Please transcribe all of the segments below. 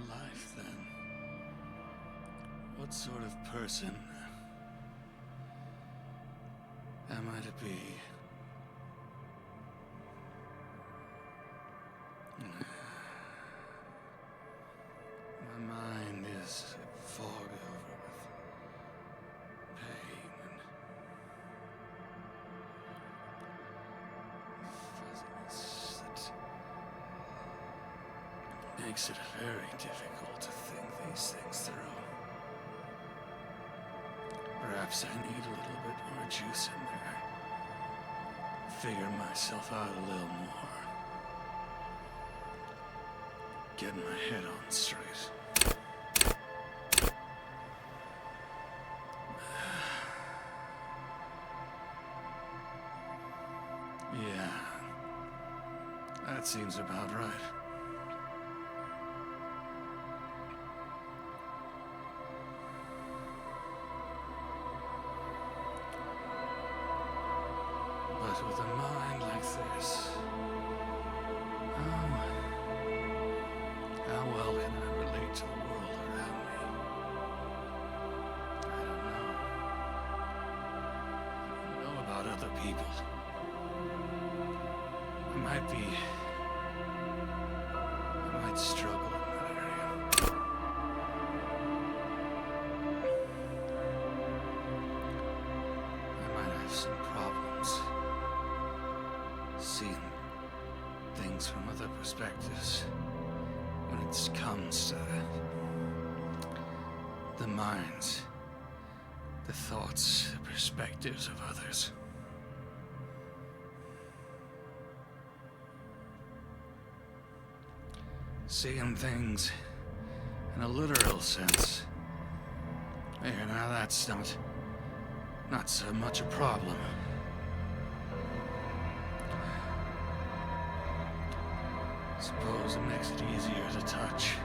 life, then? What sort of person am I to be? My mind is fogged over with pain and fuzziness that makes it very difficult to think these things through. Perhaps I need a little bit more juice in there. Figure myself out a little more. Get my head on straight. Yeah, that seems about right. But with a mind like this, how well can I relate to the world around me? I don't know about other people. I might struggle in that area. I might have some problems seeing things from other perspectives when it comes to the minds, the thoughts, the perspectives of others. Seeing things in a literal sense. Here, now that's not so much a problem. Suppose it makes it easier to touch,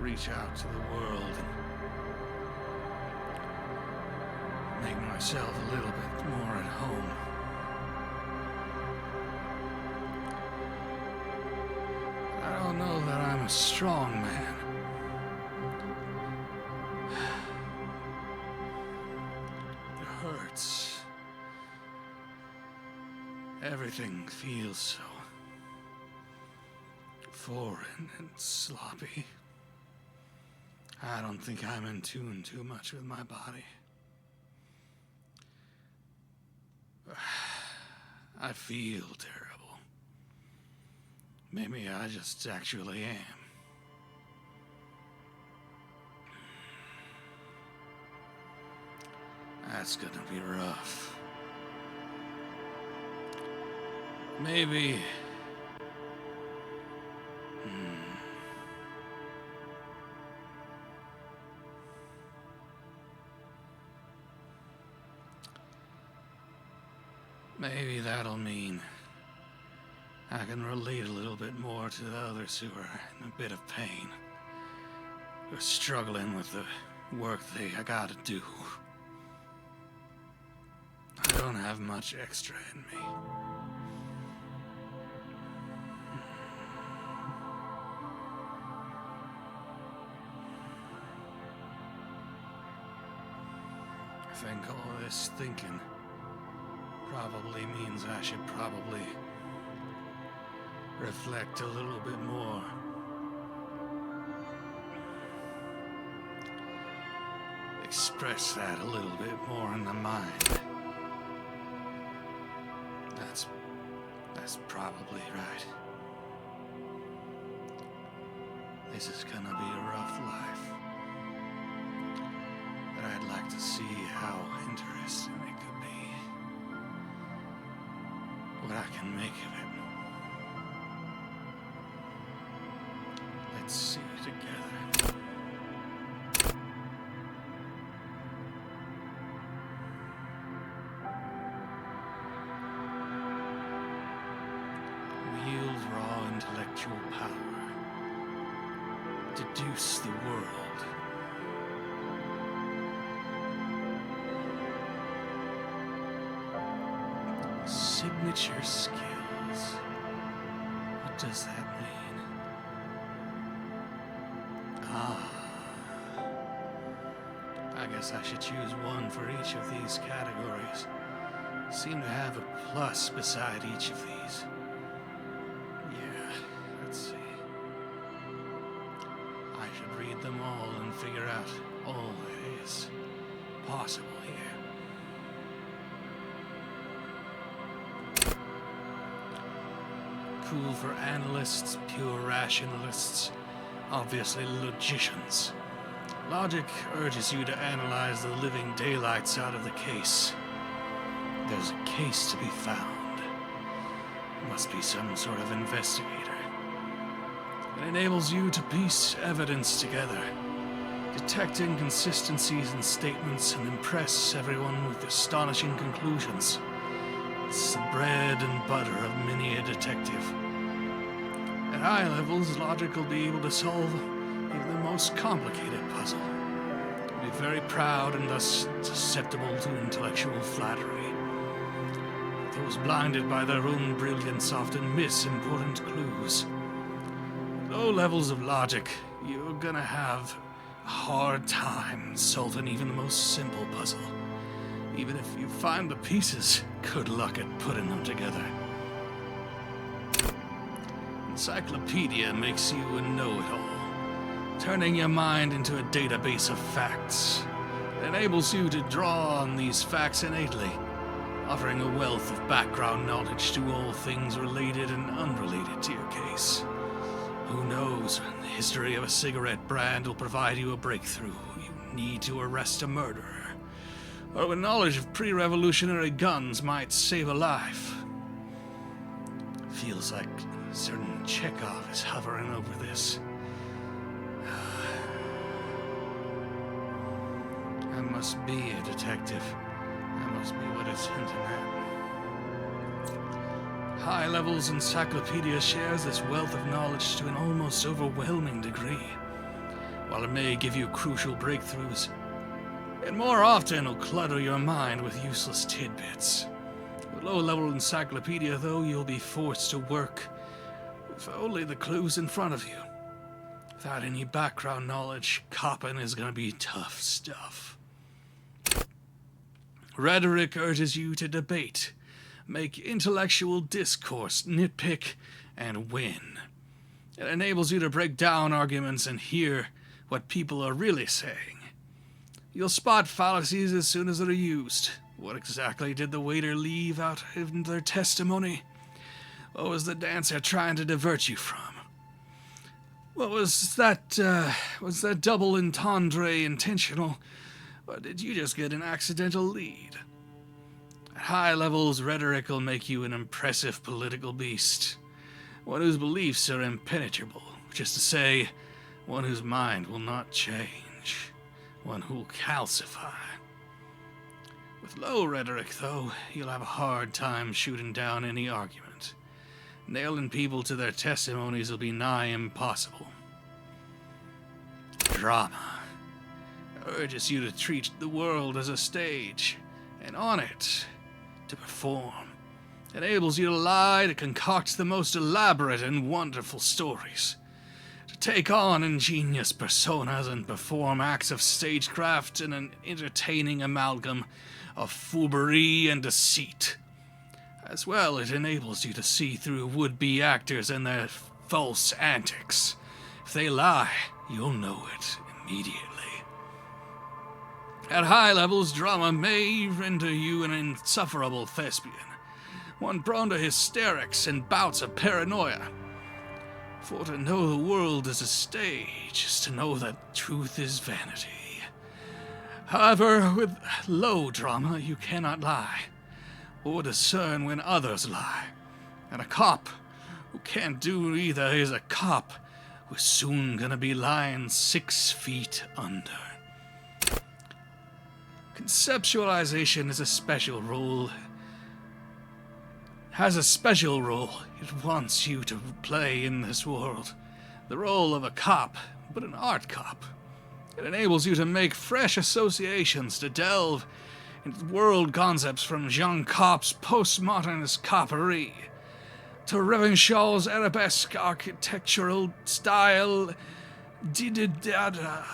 reach out to the world, and make myself a little bit more at home. I don't know that I'm a strong man. It hurts. Everything feels so foreign and sloppy. I don't think I'm in tune too much with my body. I feel terrible. Maybe I just actually am. That's gonna be rough. Maybe... Maybe that'll mean I can relate a little bit more to the others who are in a bit of pain, who are struggling with the work they gotta do. I don't have much extra in me. I think all this thinking probably means I should probably reflect a little bit more. Express that a little bit more in the mind. That's probably right. This is gonna be a rough life. But I'd like to see how interesting it could be. What I can make of it. Let's see together. Wield raw intellectual power. Deduce the world. Signature skills. What does that mean? I guess I should choose one for each of these categories. Seem to have a plus beside each of these. Yeah, let's see. I should read them all and figure out all that is possible here. Cool for analysts, pure rationalists, obviously logicians. Logic urges you to analyze the living daylights out of the case. There's a case to be found. Must be some sort of investigator. It enables you to piece evidence together, detect inconsistencies in statements, and impress everyone with astonishing conclusions. It's the bread and butter of many a detective. At high levels, logic will be able to solve even the most complicated puzzle. Be very proud and thus susceptible to intellectual flattery. Those blinded by their own brilliance often miss important clues. Low levels of logic, you're gonna have a hard time solving even the most simple puzzle. Even if you find the pieces, good luck at putting them together. Encyclopedia makes you a know-it-all, turning your mind into a database of facts. It enables you to draw on these facts innately, offering a wealth of background knowledge to all things related and unrelated to your case. Who knows, the history of a cigarette brand will provide you a breakthrough you need to arrest a murderer, or when knowledge of pre-revolutionary guns might save a life. Feels like a certain Chekhov is hovering over this. I must be a detective. That must be what it's hinting at. High Levels Encyclopedia shares this wealth of knowledge to an almost overwhelming degree. While it may give you crucial breakthroughs, it more often will clutter your mind with useless tidbits. With low-level encyclopedia, though, you'll be forced to work with only the clues in front of you. Without any background knowledge, copping is going to be tough stuff. Rhetoric urges you to debate, make intellectual discourse, nitpick, and win. It enables you to break down arguments and hear what people are really saying. You'll spot fallacies as soon as they're used. What exactly did the waiter leave out in their testimony? What was the dancer trying to divert you from? What was that double entendre intentional? Or did you just get an accidental lead? At high levels, rhetoric will make you an impressive political beast. One whose beliefs are impenetrable, which is to say, one whose mind will not change. One who'll calcify. With low rhetoric, though, you'll have a hard time shooting down any argument. Nailing people to their testimonies will be nigh impossible. Drama urges you to treat the world as a stage, and on it, to perform. It enables you to lie, to concoct the most elaborate and wonderful stories, to take on ingenious personas and perform acts of stagecraft in an entertaining amalgam of foolery and deceit. As well, it enables you to see through would-be actors and their false antics. If they lie, you'll know it immediately. At high levels, drama may render you an insufferable thespian, one prone to hysterics and bouts of paranoia. For to know the world is a stage is to know that truth is vanity. However, with low drama, you cannot lie, or discern when others lie. And a cop who can't do either is a cop who's soon gonna be lying 6 feet under. Conceptualization is a special role. Has a special role it wants you to play in this world. The role of a cop, but an art cop. It enables you to make fresh associations, to delve into world concepts from Jean Cop's postmodernist coppery to Revenshaw's arabesque architectural style Dida,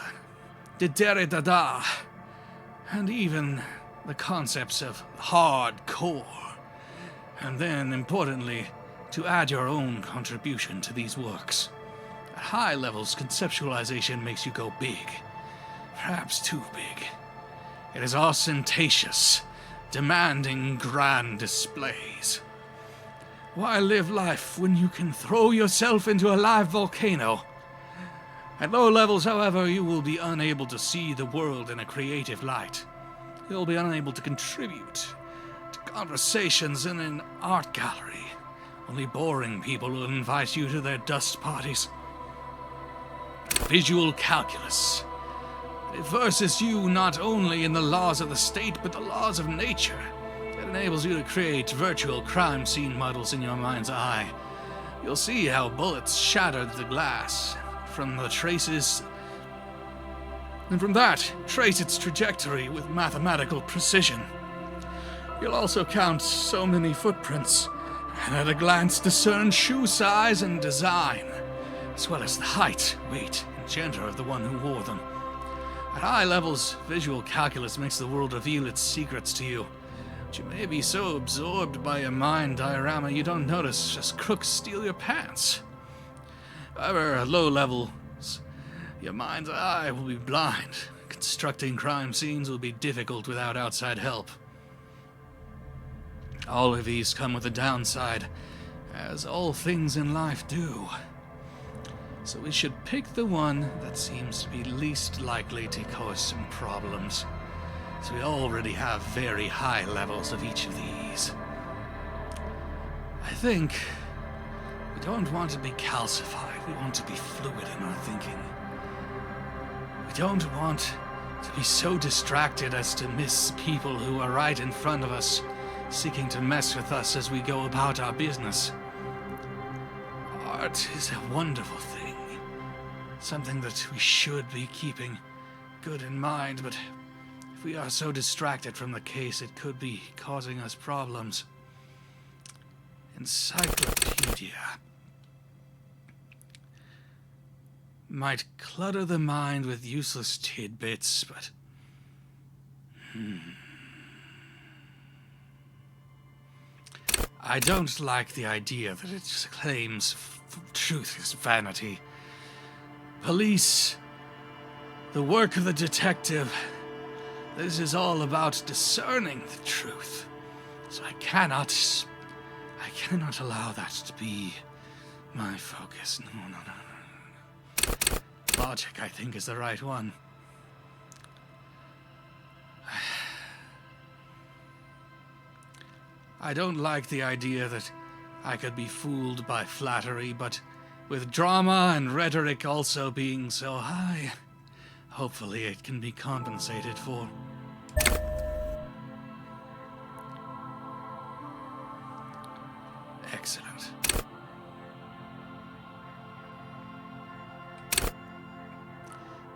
and even the concepts of hardcore. And then, importantly, to add your own contribution to these works. At high levels, conceptualization makes you go big. Perhaps too big. It is ostentatious, demanding grand displays. Why live life when you can throw yourself into a live volcano? At low levels, however, you will be unable to see the world in a creative light. You'll be unable to contribute to conversations in an art gallery. Only boring people will invite you to their dust parties. Visual calculus. It verses you not only in the laws of the state, but the laws of nature. It enables you to create virtual crime scene models in your mind's eye. You'll see how bullets shattered the glass from the traces, and from that, trace its trajectory with mathematical precision. You'll also count so many footprints, and at a glance discern shoe size and design, as well as the height, weight, and gender of the one who wore them. At high levels, visual calculus makes the world reveal its secrets to you, but you may be so absorbed by a mind diorama you don't notice as crooks steal your pants. However, at low levels, your mind's eye will be blind. Constructing crime scenes will be difficult without outside help. All of these come with a downside, as all things in life do. So we should pick the one that seems to be least likely to cause some problems, so we already have very high levels of each of these. I think we don't want to be calcified, we want to be fluid in our thinking. We don't want to be so distracted as to miss people who are right in front of us, seeking to mess with us as we go about our business. Art is a wonderful thing, something that we should be keeping good in mind, but if we are so distracted from the case, it could be causing us problems. Encyclopedia might clutter the mind with useless tidbits, but I don't like the idea that it claims truth is vanity. Police, the work of the detective, this is all about discerning the truth. So I cannot allow that to be my focus. No. Logic, I think, is the right one. I don't like the idea that I could be fooled by flattery, but with drama and rhetoric also being so high, hopefully it can be compensated for. Excellent.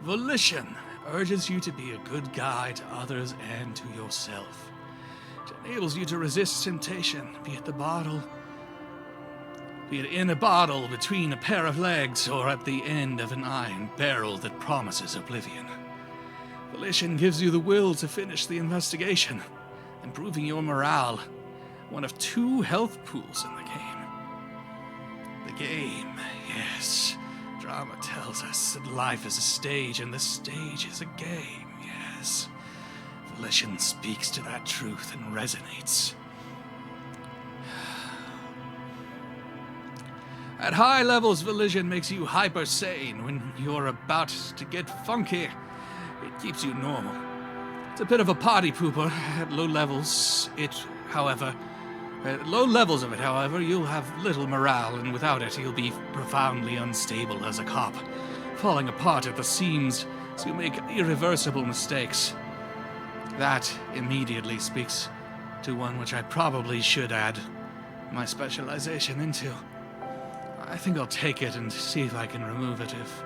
Volition urges you to be a good guide to others and to yourself. It enables you to resist temptation, be it in a bottle between a pair of legs or at the end of an iron barrel that promises oblivion. Volition gives you the will to finish the investigation, improving your morale, one of 2 health pools in the game. The game, yes. Drama tells us that life is a stage, and the stage is a game, yes. Volition speaks to that truth and resonates. At high levels, volition makes you hyper-sane. When you're about to get funky, it keeps you normal. It's a bit of a party pooper. At low levels of it, however, you'll have little morale, and without it, you'll be profoundly unstable as a cop, falling apart at the seams as you make irreversible mistakes. That immediately speaks to one which I probably should add my specialization into. I think I'll take it and see if I can remove it if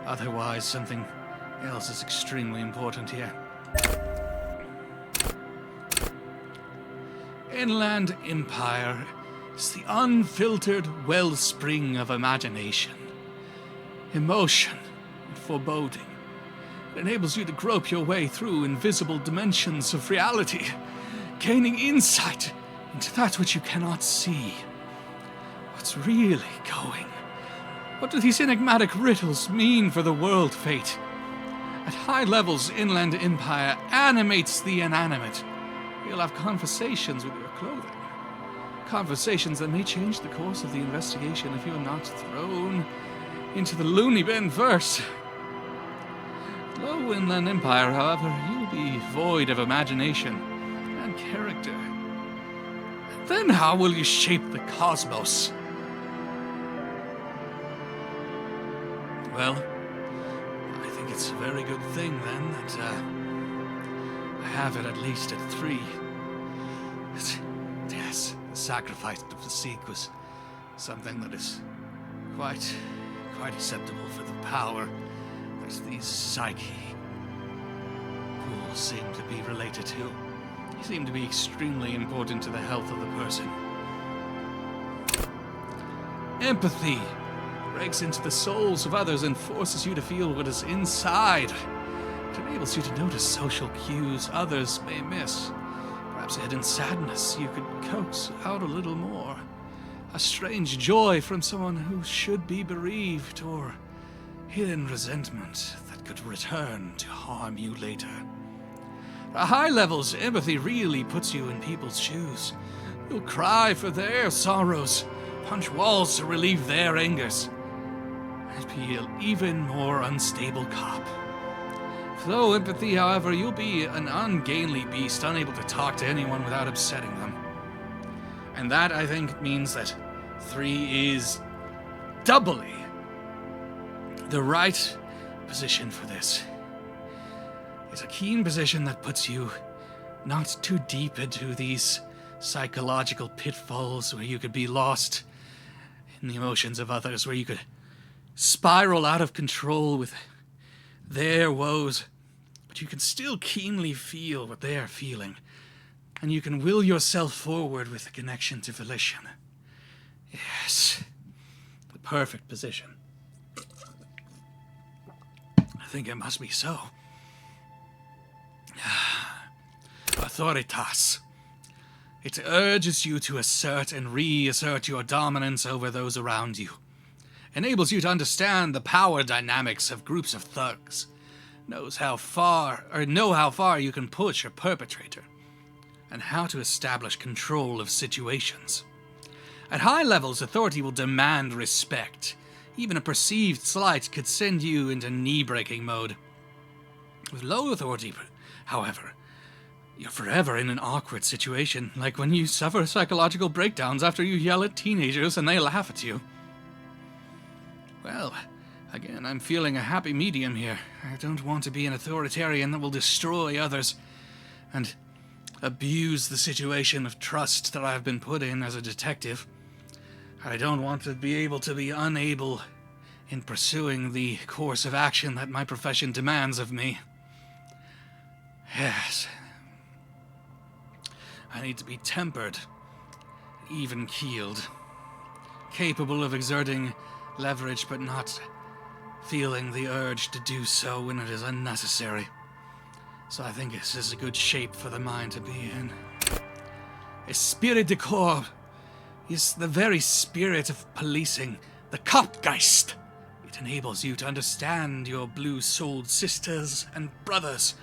otherwise something else is extremely important here. Inland Empire is the unfiltered wellspring of imagination, emotion, and foreboding. It enables you to grope your way through invisible dimensions of reality, gaining insight into that which you cannot see. What's really going? What do these enigmatic riddles mean for the world fate? At high levels, Inland Empire animates the inanimate. You'll have conversations with your clothing. Conversations that may change the course of the investigation if you're not thrown into the loony bin first. Low Inland Empire, however, you'll be void of imagination and character. Then how will you shape the cosmos? Well, I think it's a very good thing, then, that I have it at least at 3. Yes, the sacrifice of the Seek was something that is quite acceptable for the power that these psyche pools seem to be related to. They seem to be extremely important to the health of the person. Empathy breaks into the souls of others and forces you to feel what is inside. It enables you to notice social cues others may miss. Perhaps a hidden sadness you could coax out a little more. A strange joy from someone who should be bereaved, or hidden resentment that could return to harm you later. At high levels, empathy really puts you in people's shoes. You'll cry for their sorrows, punch walls to relieve their angers, and be an even more unstable cop. Through empathy, however, you'll be an ungainly beast, unable to talk to anyone without upsetting them. And that, I think, means that 3 is doubly the right position for this. It's a keen position that puts you not too deep into these psychological pitfalls where you could be lost in the emotions of others, where you could spiral out of control with their woes, but you can still keenly feel what they are feeling, and you can will yourself forward with a connection to volition. Yes, the perfect position. I think it must be so. Authoritas. It urges you to assert and reassert your dominance over those around you. Enables you to understand the power dynamics of groups of thugs. Know how far you can push a perpetrator, and how to establish control of situations. At high levels, authority will demand respect. Even a perceived slight could send you into knee-breaking mode. With low authority, however, you're forever in an awkward situation, like when you suffer psychological breakdowns after you yell at teenagers and they laugh at you. Well, again, I'm feeling a happy medium here. I don't want to be an authoritarian that will destroy others and abuse the situation of trust that I've been put in as a detective. I don't want to be able to be unable in pursuing the course of action that my profession demands of me. Yes. I need to be tempered, even-keeled, capable of exerting leverage but not feeling the urge to do so when it is unnecessary. So I think this is a good shape for the mind to be in. Esprit de corps is the very spirit of policing, the Kopfgeist. It enables you to understand your blue-souled sisters and brothers,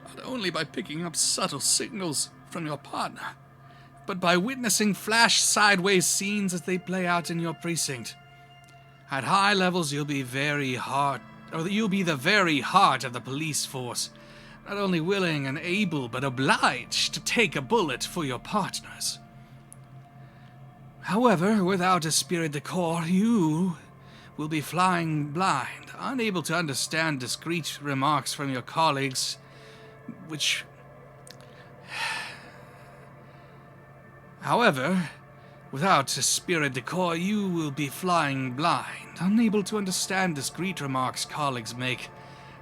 not only by picking up subtle signals from your partner, but by witnessing flash sideways scenes as they play out in your precinct. At high levels, you'll be the very heart of the police force, not only willing and able, but obliged to take a bullet for your partners. However, without esprit de corps, you will be flying blind, unable to understand discreet remarks from your colleagues, However, without esprit de corps, you will be flying blind, unable to understand discreet remarks colleagues make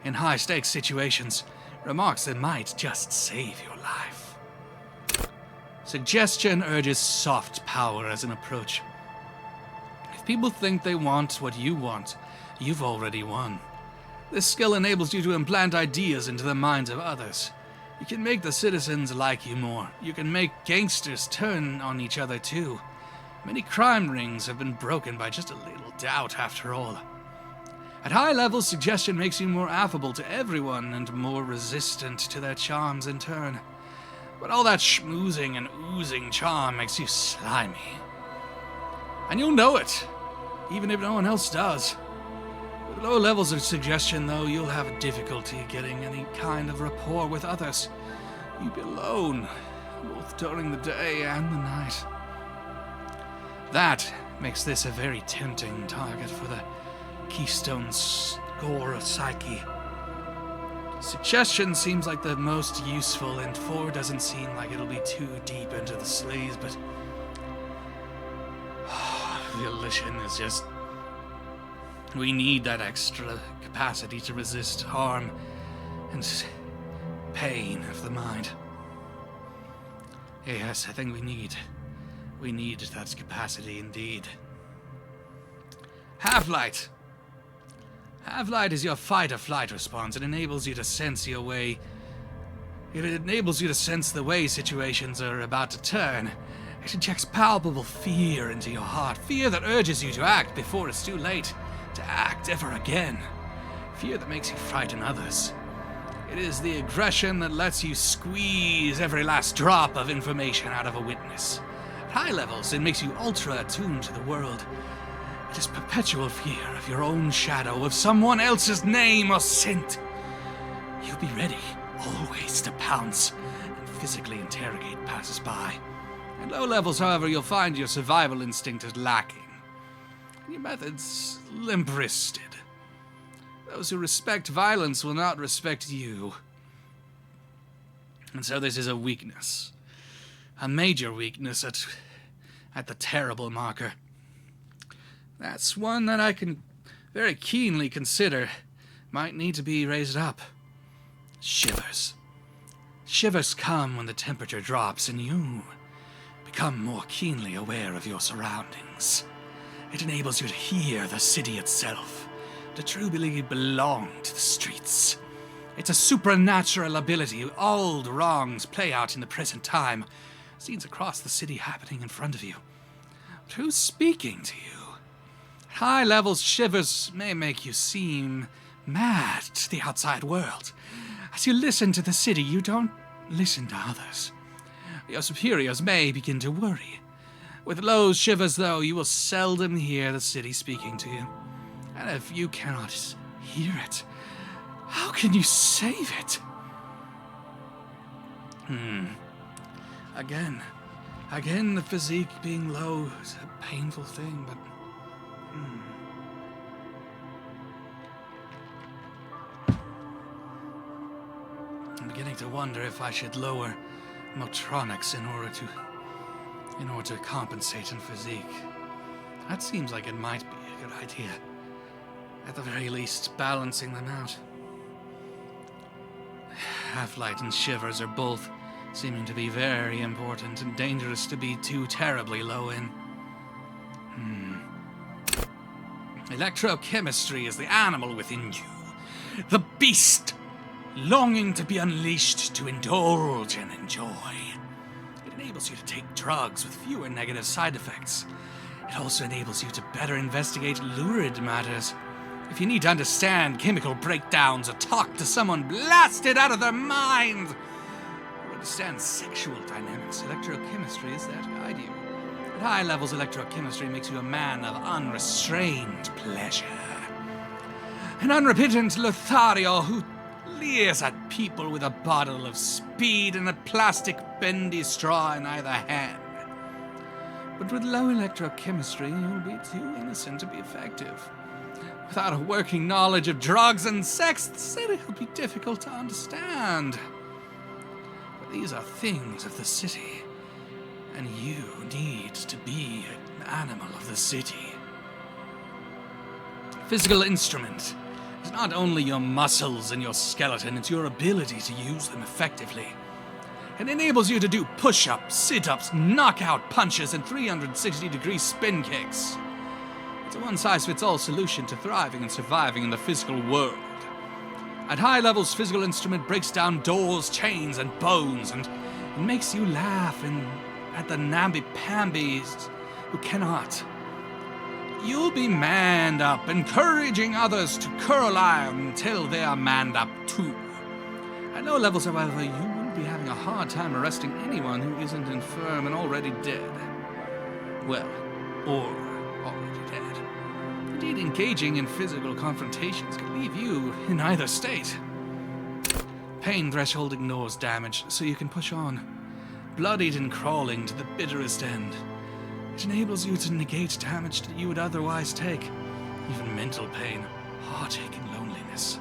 in high-stakes situations, remarks that might just save your life. Suggestion urges soft power as an approach. If people think they want what you want, you've already won. This skill enables you to implant ideas into the minds of others. You can make the citizens like you more. You can make gangsters turn on each other too. Many crime rings have been broken by just a little doubt, after all. At high levels, suggestion makes you more affable to everyone and more resistant to their charms in turn. But all that schmoozing and oozing charm makes you slimy. And you'll know it, even if no one else does. With low levels of suggestion, though, you'll have difficulty getting any kind of rapport with others. You'll be alone, both during the day and the night. That makes this a very tempting target for the Keystone Score Psyche. Suggestion seems like the most useful, and 4 doesn't seem like it'll be too deep into the sleaze, but the Elysium is just... We need that extra capacity to resist harm and pain of the mind. Yes, I think we need that capacity indeed. Half-Light. Half-Light is your fight-or-flight response. It enables you to sense your way. It enables you to sense the way situations are about to turn. It injects palpable fear into your heart. Fear that urges you to act before it's too late. To act ever again. Fear that makes you frighten others. It is the aggression that lets you squeeze every last drop of information out of a witness. At high levels, it makes you ultra-attuned to the world. It is perpetual fear of your own shadow, of someone else's name or scent. You'll be ready, always, to pounce and physically interrogate passers-by. At low levels, however, you'll find your survival instinct is lacking. Your methods limp-wristed. Those who respect violence will not respect you. And so this is a weakness. A major weakness at the terrible marker. That's one that I can very keenly consider might need to be raised up. Shivers. Shivers come when the temperature drops and you become more keenly aware of your surroundings. It enables you to hear the city itself, to truly belong to the streets. It's a supernatural ability. Old wrongs play out in the present time. Scenes across the city happening in front of you. But who's speaking to you? At high levels, shivers may make you seem mad to the outside world. As you listen to the city, you don't listen to others. Your superiors may begin to worry. With low shivers, though, you will seldom hear the city speaking to you. And if you cannot hear it, how can you save it? Again, the physique being low is a painful thing, but... I'm beginning to wonder if I should lower motronics in order to compensate in physique. That seems like it might be a good idea. At the very least, balancing them out. Half-Light and shivers are both seeming to be very important and dangerous to be too terribly low in. Electrochemistry is the animal within you. The beast, longing to be unleashed to indulge and enjoy. It enables you to take drugs with fewer negative side effects. It also enables you to better investigate lurid matters. If you need to understand chemical breakdowns or talk to someone blasted out of their mind, or understand sexual dynamics, electrochemistry is there to guide you. At high levels, electrochemistry makes you a man of unrestrained pleasure. An unrepentant Lothario who leers at people with a bottle of speed and a plastic bendy straw in either hand. But with low electrochemistry, you'll be too innocent to be effective. Without a working knowledge of drugs and sex, the city will be difficult to understand. But these are things of the city, and you need to be an animal of the city. Physical instrument is not only your muscles and your skeleton, it's your ability to use them effectively. It enables you to do push-ups, sit-ups, knockout punches, and 360-degree spin kicks. It's a one-size-fits-all solution to thriving and surviving in the physical world. At high levels, physical instrument breaks down doors, chains, and bones, and it makes you laugh at the namby-pambies who cannot. You'll be manned up, encouraging others to curl iron until they are manned up too. At low levels, however, you will be having a hard time arresting anyone who isn't infirm and already dead. Well, or already dead. Indeed, engaging in physical confrontations can leave you in either state. Pain threshold ignores damage, so you can push on, bloodied and crawling to the bitterest end. It enables you to negate damage that you would otherwise take, even mental pain, heartache, and loneliness.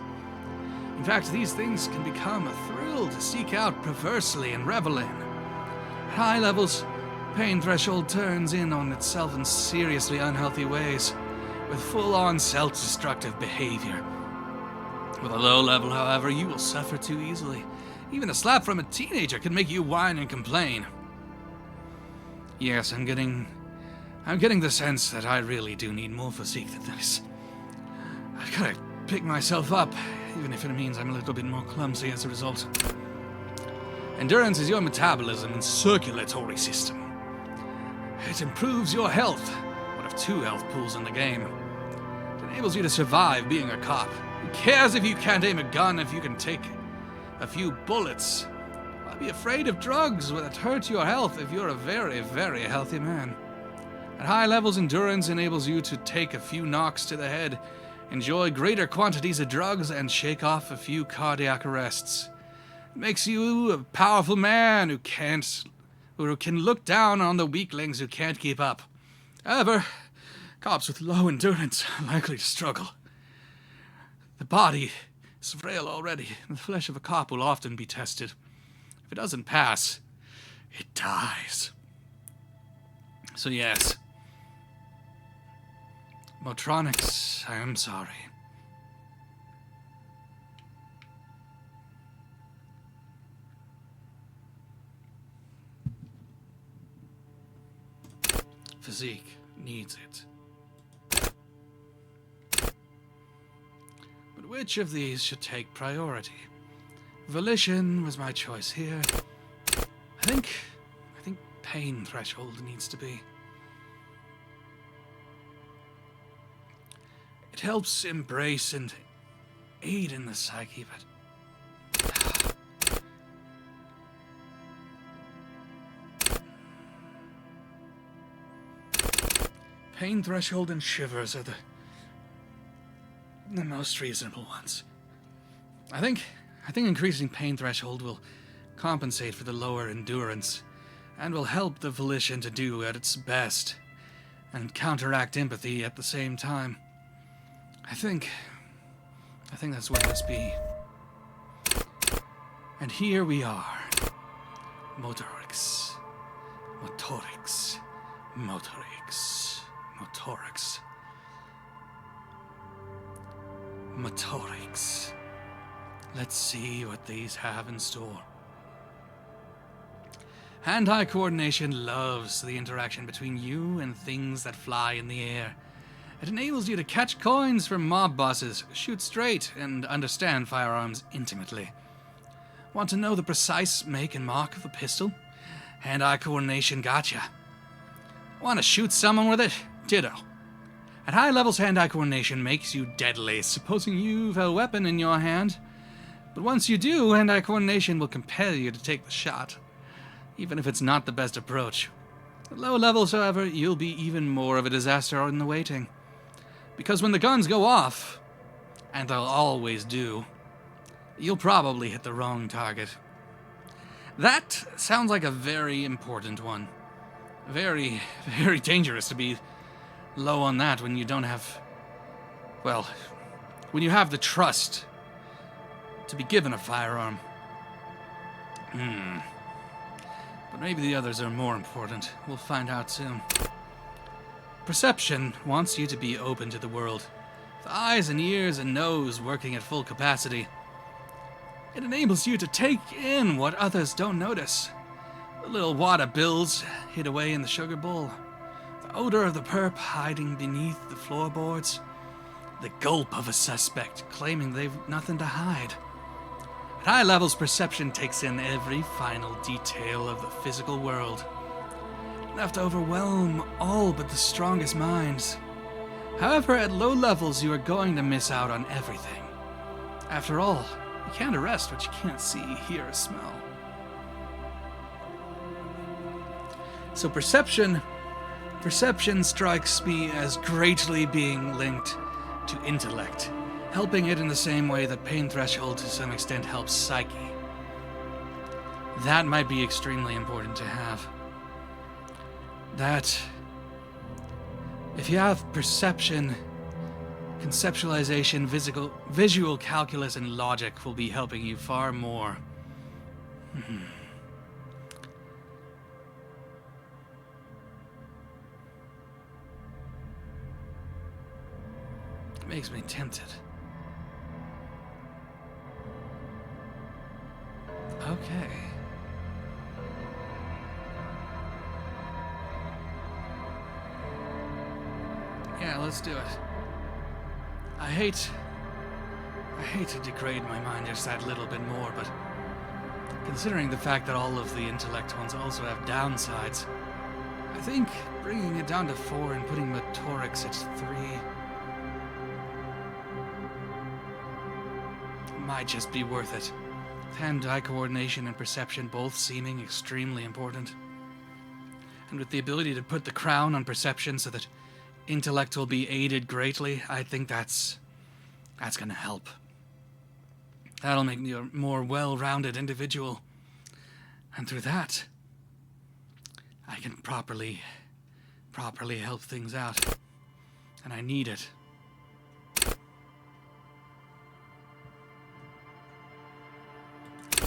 In fact, these things can become a thrill to seek out perversely and revel in. At high levels, pain threshold turns in on itself in seriously unhealthy ways, with full-on self-destructive behavior. With a low level, however, you will suffer too easily. Even a slap from a teenager can make you whine and complain. Yes, I'm getting the sense that I really do need more physique than this. I've gotta pick myself up, even if it means I'm a little bit more clumsy as a result. Endurance is your metabolism and circulatory system. It improves your health, one of 2 health pools in the game. It enables you to survive being a cop. Who cares if you can't aim a gun if you can take a few bullets? Why be afraid of drugs that hurt your health if you're a very, very healthy man? At high levels, endurance enables you to take a few knocks to the head, enjoy greater quantities of drugs, and shake off a few cardiac arrests. It makes you a powerful man who can look down on the weaklings who can't keep up. However, cops with low endurance are likely to struggle. The body is frail already, and the flesh of a cop will often be tested. If it doesn't pass, it dies. So yes, Motronics, I am sorry. Physique needs it. But which of these should take priority? Volition was my choice here. I think pain threshold needs to be. It helps embrace and aid in the psyche, but pain threshold and shivers are the most reasonable ones. I think increasing pain threshold will compensate for the lower endurance and will help the volition to do at its best and counteract empathy at the same time. I think that's what it must be. And here we are. Motorix. Motorix. Motorix. Motorix. Motorix. Let's see what these have in store. Hand-eye coordination loves the interaction between you and things that fly in the air. It enables you to catch coins from mob bosses, shoot straight, and understand firearms intimately. Want to know the precise make and mark of a pistol? Hand-eye coordination gotcha. Want to shoot someone with it? Ditto. At high levels, hand-eye coordination makes you deadly, supposing you've a weapon in your hand. But once you do, hand-eye coordination will compel you to take the shot, even if it's not the best approach. At low levels, however, you'll be even more of a disaster in the waiting. Because when the guns go off, and they'll always do, you'll probably hit the wrong target. That sounds like a very important one. Very, very dangerous to be low on that when you don't have, well, when you have the trust to be given a firearm. But maybe the others are more important. We'll find out soon. Perception wants you to be open to the world, with eyes and ears and nose working at full capacity. It enables you to take in what others don't notice. The little wad of bills hid away in the sugar bowl. The odor of the perp hiding beneath the floorboards. the gulp of a suspect, claiming they've nothing to hide. At high levels, perception takes in every final detail of the physical world, enough to overwhelm all but the strongest minds. However, at low levels, you are going to miss out on everything. After all, you can't arrest what you can't see, hear, or smell. So perception strikes me as greatly being linked to intellect, helping it in the same way that pain threshold to some extent helps psyche. That might be extremely important to have. That if you have perception, conceptualization, visual calculus, and logic will be helping you far more. It makes me tempted. Okay. Yeah, let's do it. I hate to degrade my mind just that little bit more, but considering the fact that all of the intellect ones also have downsides, I think bringing it down to 4 and putting motorics at 3 might just be worth it. Hand-eye coordination and perception both seeming extremely important. And with the ability to put the crown on perception so that intellect will be aided greatly, I think that's gonna help. That'll make me a more well-rounded individual. And through that, I can properly help things out. And I need it.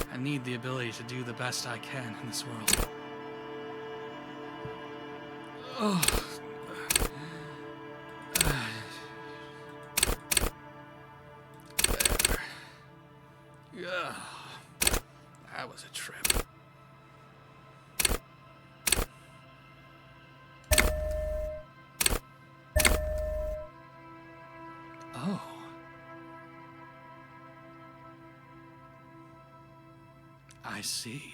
I need the ability to do the best I can in this world. Oh. There. Yeah. That was a trip. Oh. I see.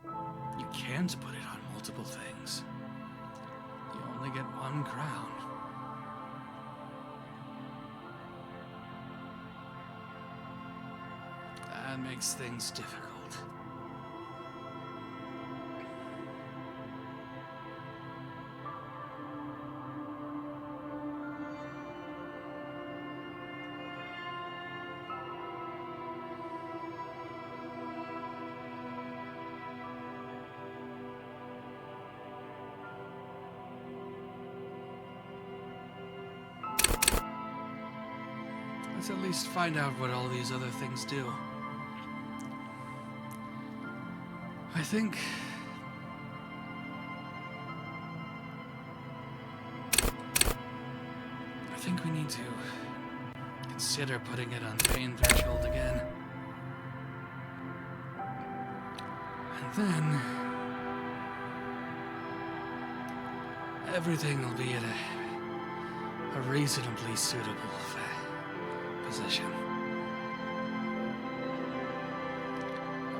You can't put it on multiple things. You only get one crown. That makes things difficult. Let's at least find out what all these other things do. I think we need to consider putting it on pain threshold again. And then everything will be at a reasonably suitable position.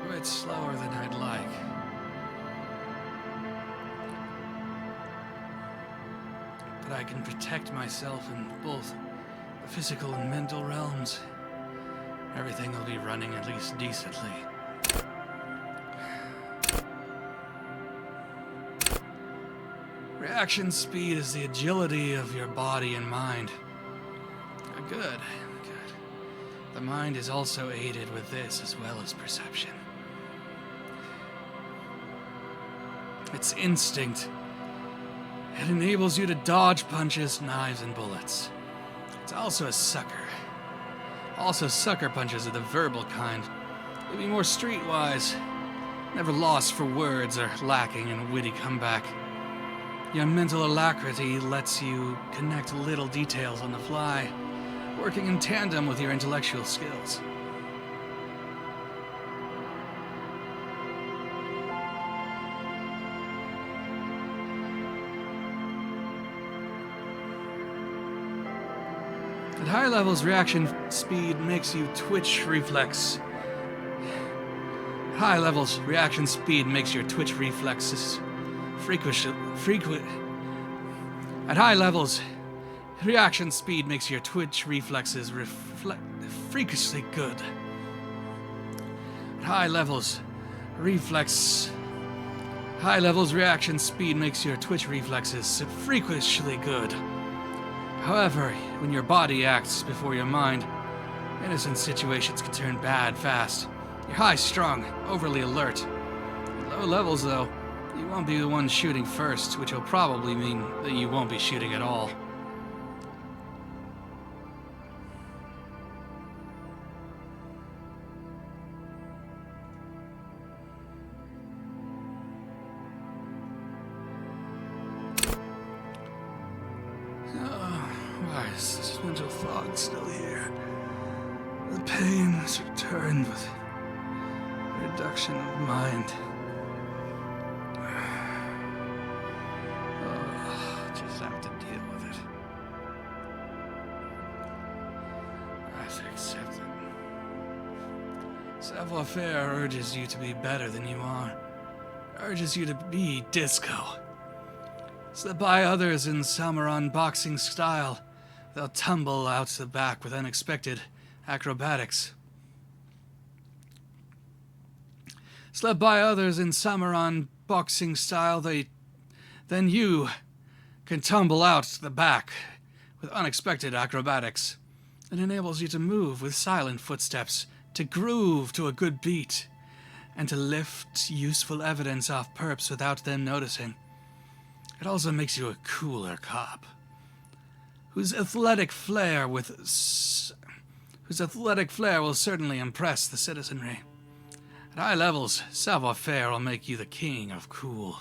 A bit slower than I'd like. But I can protect myself in both the physical and mental realms. Everything will be running at least decently. Reaction speed is the agility of your body and mind. Good. The mind is also aided with this as well as perception. It's instinct. It enables you to dodge punches, knives, and bullets. It's also a sucker. Also, sucker punches are the verbal kind. Maybe more streetwise. Never lost for words or lacking in a witty comeback. Your mental alacrity lets you connect little details on the fly, working in tandem with your intellectual skills. At higher levels, reaction speed makes you twitch reflex. High levels, reaction speed makes your twitch reflexes frequent. At high levels, reaction speed makes your twitch reflexes freakishly good. At high levels, reaction speed makes your twitch reflexes freakishly good. However, when your body acts before your mind, innocent situations can turn bad fast. You're high-strung, overly alert. At low levels, though, you won't be the one shooting first, which will probably mean that you won't be shooting at all. Why is this mental fog still here? The pain has returned with reduction of mind. Just have to deal with it. I have to accept it. Savoir-faire urges you to be better than you are. Urges you to be disco. Slip by others in samurai boxing style. They'll tumble out the back with unexpected acrobatics. Slip by others in samurai boxing style, then you can tumble out the back with unexpected acrobatics. It enables you to move with silent footsteps, to groove to a good beat, and to lift useful evidence off perps without them noticing. It also makes you a cooler cop, whose athletic flair will certainly impress the citizenry. At high levels, savoir-faire will make you the king of cool,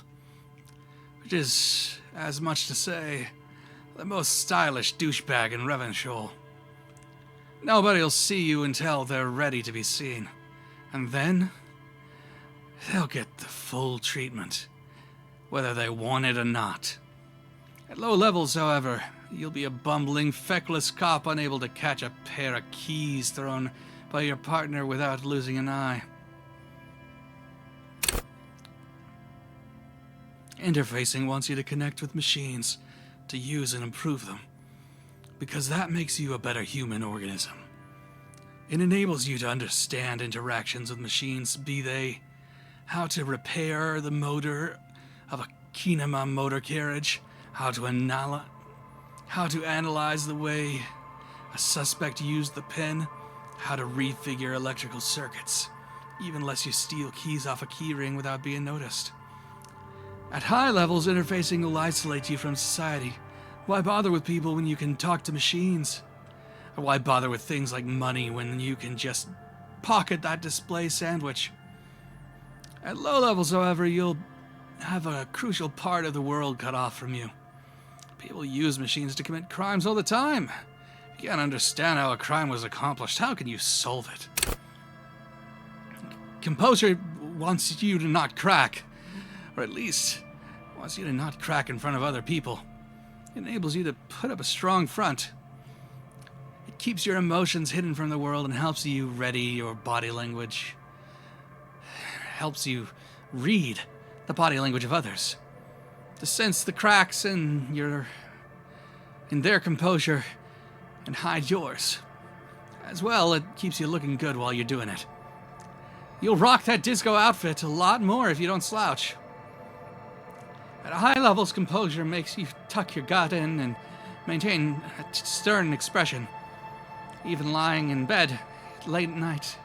which is, as much to say, the most stylish douchebag in Revenshaw. Nobody'll see you until they're ready to be seen, and then they'll get the full treatment, whether they want it or not. At low levels, however, you'll be a bumbling, feckless cop unable to catch a pair of keys thrown by your partner without losing an eye. Interfacing wants you to connect with machines, to use and improve them, because that makes you a better human organism. It enables you to understand interactions with machines, be they how to repair the motor of a kinema motor carriage, how to analyze the way a suspect used the pen, how to refigure electrical circuits, even lets you steal keys off a keyring without being noticed. At high levels, interfacing will isolate you from society. Why bother with people when you can talk to machines? Or why bother with things like money when you can just pocket that display sandwich? At low levels, however, you'll have a crucial part of the world cut off from you. People use machines to commit crimes all the time. If you can't understand how a crime was accomplished, how can you solve it? Composure wants you to not crack, or at least wants you to not crack in front of other people. It enables you to put up a strong front. It keeps your emotions hidden from the world and helps you ready your body language. Helps you read the body language of others, to sense the cracks in their composure and hide yours. As well, it keeps you looking good while you're doing it. You'll rock that disco outfit a lot more if you don't slouch. At a high levels, composure makes you tuck your gut in and maintain a stern expression, even lying in bed late at night.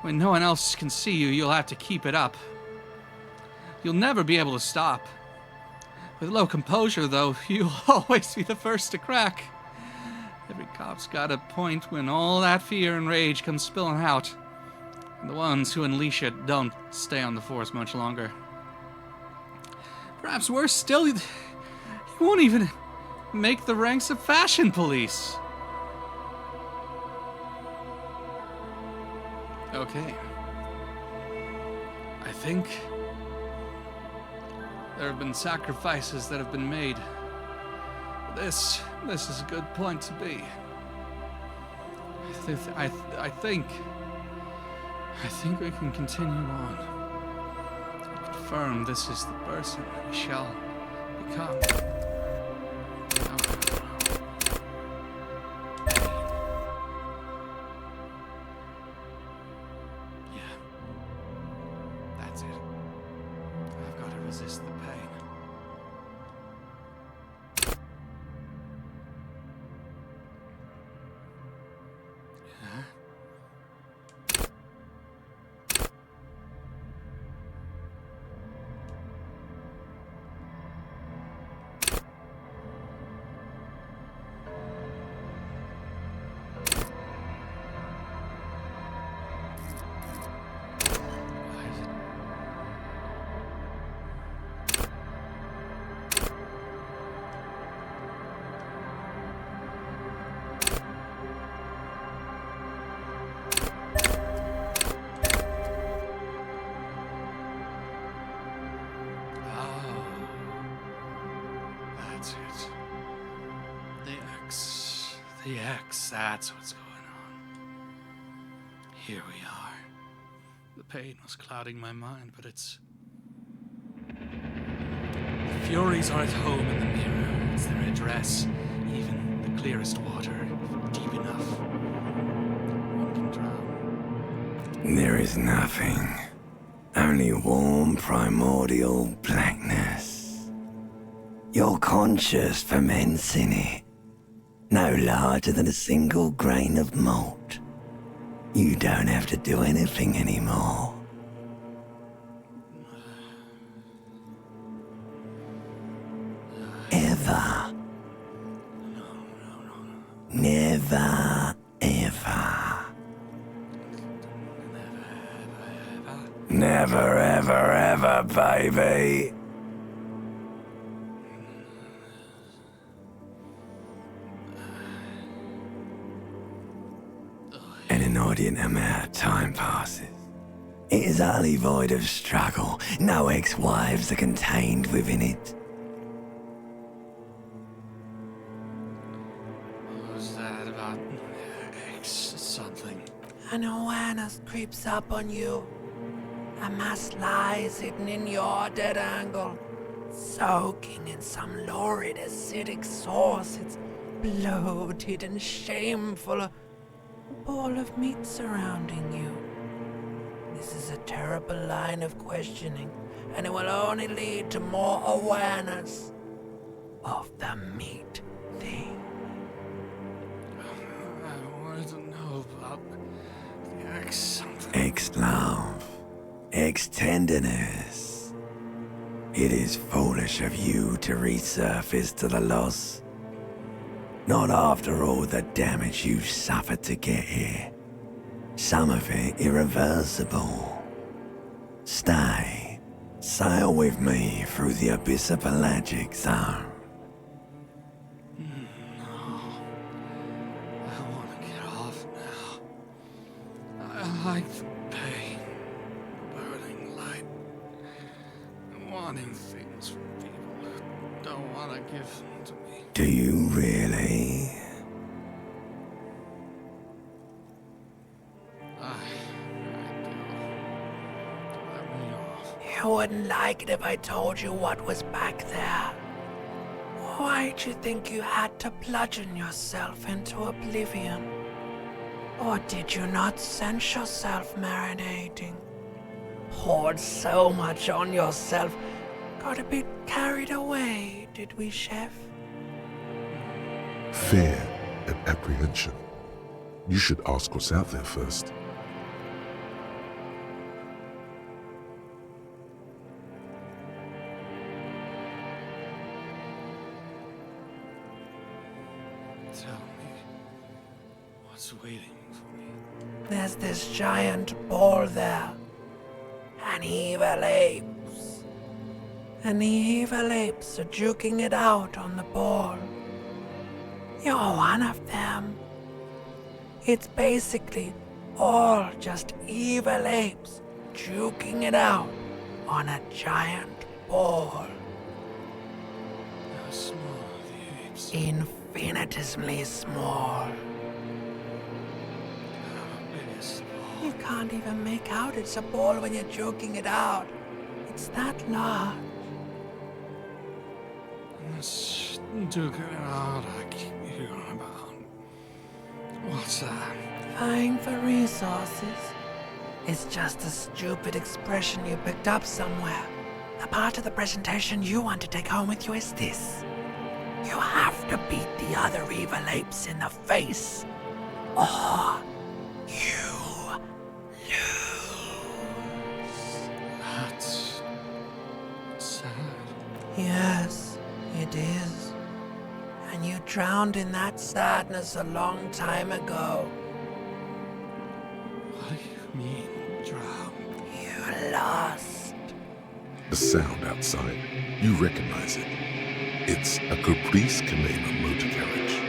When no one else can see you, you'll have to keep it up. You'll never be able to stop. With low composure, though, you'll always be the first to crack. Every cop's got a point when all that fear and rage comes spilling out. And the ones who unleash it don't stay on the force much longer. Perhaps worse still, you won't even make the ranks of fashion police. Okay. I think there have been sacrifices that have been made. This is a good point to be. I think we can continue on. Confirm this is the person we shall become. Yeah, that's it. I've got to resist the pain. Yeah. The X, that's what's going on. Here we are. The pain was clouding my mind, but it's... The Furies are at home in the mirror. It's their address. Even the clearest water, deep enough, one can drown. There is nothing. Only warm primordial blackness. You're conscious ferments in it. No larger than a single grain of malt. You don't have to do anything anymore. Ever. Never, ever. Never, ever, ever, baby. An inordinate amount of time passes. It is utterly void of struggle. No ex-wives are contained within it. What was that about X something? An awareness creeps up on you. A mass lies hidden in your dead angle, soaking in some lurid acidic sauce. It's bloated and shameful. A ball of meat surrounding you. This is a terrible line of questioning, and it will only lead to more awareness of the meat thing. I wanted to know about the X something. Ex-love. Ex-tenderness. It is foolish of you to resurface to the loss. Not after all the damage you've suffered to get here. Some of it irreversible. Stay. Sail with me through the abyss of pelagic zone. No. I want to get off now. I like the pain, the burning light, and wanting things from people who don't want to give them to me. Do you really? I do. Let me off. You wouldn't like it if I told you what was back there. Why'd you think you had to bludgeon yourself into oblivion? Or did you not sense yourself marinating? Poured so much on yourself, got a bit carried away, did we, Chef? Fear and apprehension. You should ask what's out there first. Tell me, what's waiting for me? There's this giant ball there. And evil apes. And the evil apes are juking it out on the ball. You're one of them. It's basically all just evil apes juking it out on a giant ball. How small are the apes? Infinitesimally small. can't even make out it's a ball when you're joking it out. It's that large. Let's duke it out I keep hearing about. What's that? Vying for resources. It's just a stupid expression you picked up somewhere. The part of the presentation you want to take home with you is this. You have to beat the other evil apes in the face, or you lose. That's sad. Yes, it is. And you drowned in that sadness a long time ago. What do you mean, drown? You lost. The sound outside, you recognize it. It's a Caprice Canema motor carriage.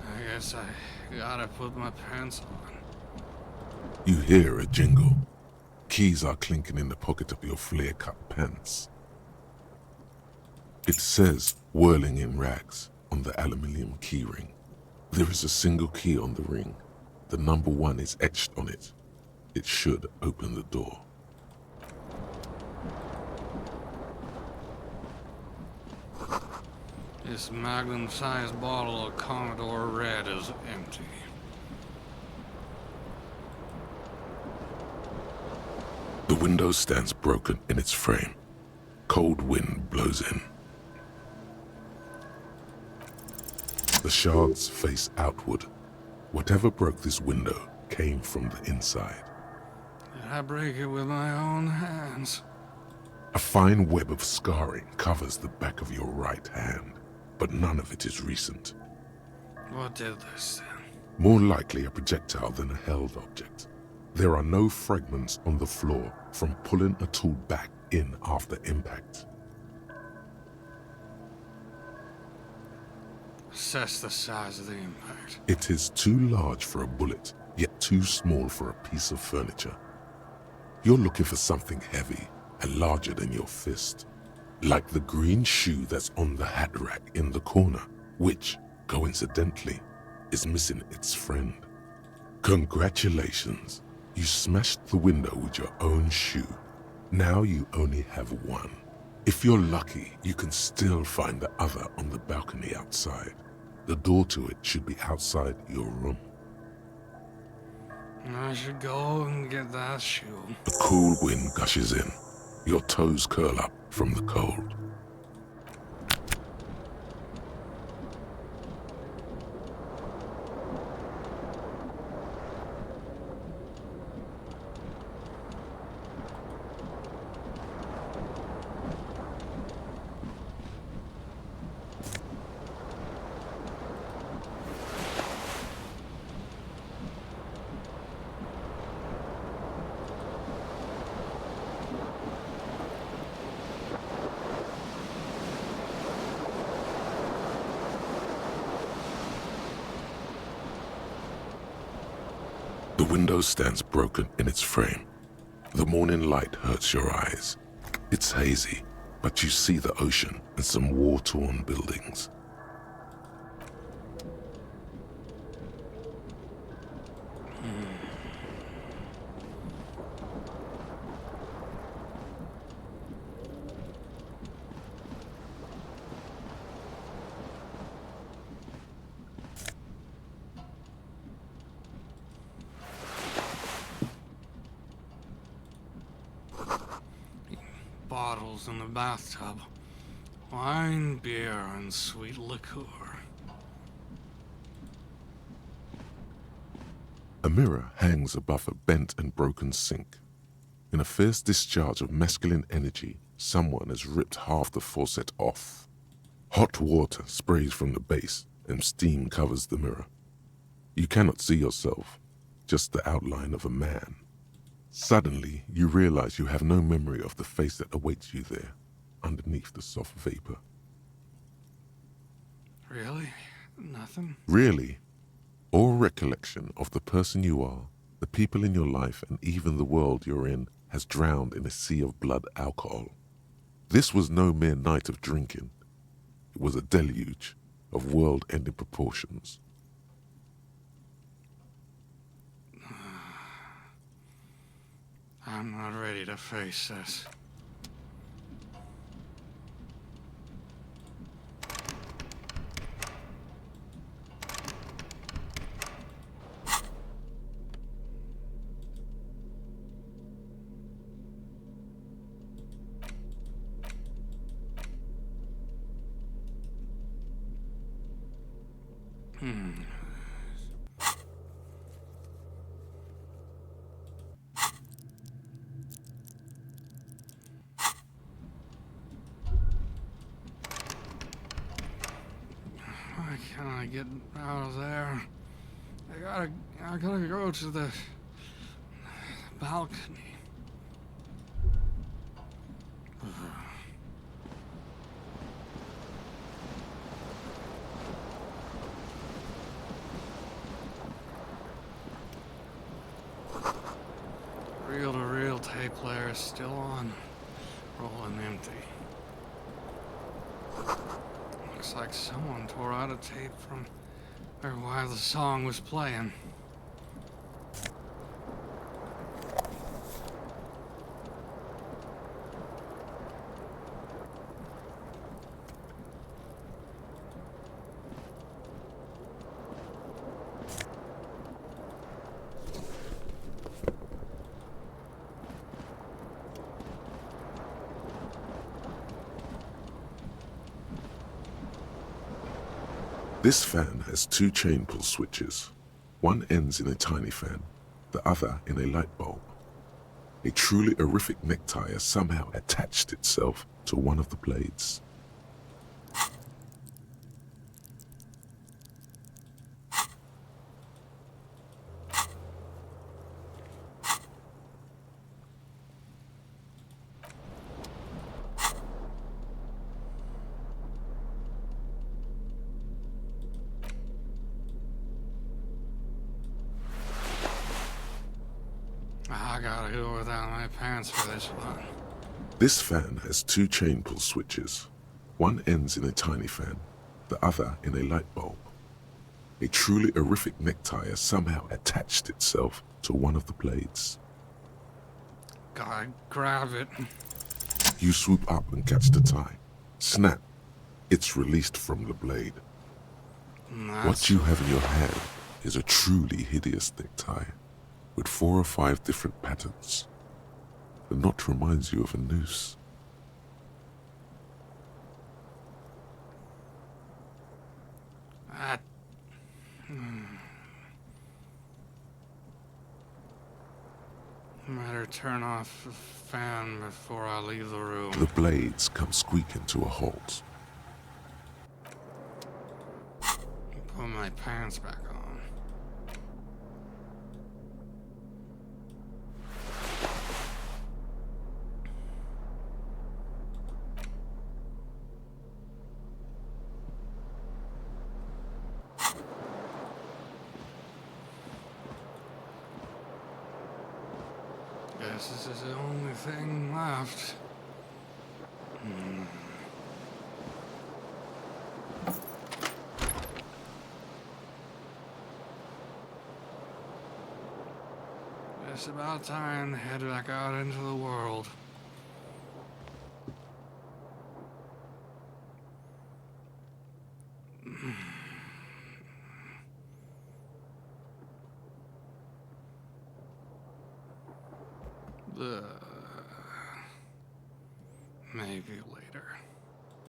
I guess I gotta put my pants on. You hear a jingle. Keys are clinking in the pocket of your flare-cut pants. It says, whirling in rags, on the aluminium keyring. There is a single key on the ring. The number 1 is etched on it. It should open the door. This magnum-sized bottle of Commodore Red is empty. The window stands broken in its frame. Cold wind blows in. The shards face outward. Whatever broke this window came from the inside. Did I break it with my own hands? A fine web of scarring covers the back of your right hand, but none of it is recent. What did this then? More likely a projectile than a held object. There are no fragments on the floor from pulling a tool back in after impact. Assess the size of the impact. It is too large for a bullet, yet too small for a piece of furniture. You're looking for something heavy and larger than your fist, like the green shoe that's on the hat rack in the corner, which, coincidentally, is missing its friend. Congratulations, you smashed the window with your own shoe. Now you only have one. If you're lucky, you can still find the other on the balcony outside. The door to it should be outside your room. I should go and get that shoe. A cool wind gushes in. Your toes curl up from the cold. The window stands broken in its frame. The morning light hurts your eyes. It's hazy, but you see the ocean and some war-torn buildings. Bottles in the bathtub. Wine, beer, and sweet liqueur. A mirror hangs above a bent and broken sink. In a fierce discharge of masculine energy, someone has ripped half the faucet off. Hot water sprays from the base and steam covers the mirror. You cannot see yourself, just the outline of a man. Suddenly, you realize you have no memory of the face that awaits you there, underneath the soft vapor. Really? Nothing? Really, all recollection of the person you are, the people in your life, and even the world you're in has drowned in a sea of blood alcohol. This was no mere night of drinking. It was a deluge of world-ending proportions. I'm not ready to face this. Why can't I get out of there? I gotta go to the balcony. Reel-to-reel tape player is still on, rolling empty. Looks like someone tore out a tape from while the song was playing. This fan has two chain pull switches. One ends in a tiny fan, the other in a light bulb. A truly horrific necktie has somehow attached itself to one of the blades. I gotta go without my pants for this one. This fan has two chain pull switches. One ends in a tiny fan, the other in a light bulb. A truly horrific necktie has somehow attached itself to one of the blades. Gotta grab it. You swoop up and catch the tie. Snap! It's released from the blade. What you have in your hand is a truly hideous necktie, with 4 or 5 different patterns. The knot reminds you of a noose. That... Better turn off the fan before I leave the room. The blades come squeaking to a halt. Put my pants back on. Guess this is the only thing left. It's about time to head back out into the world. Maybe later.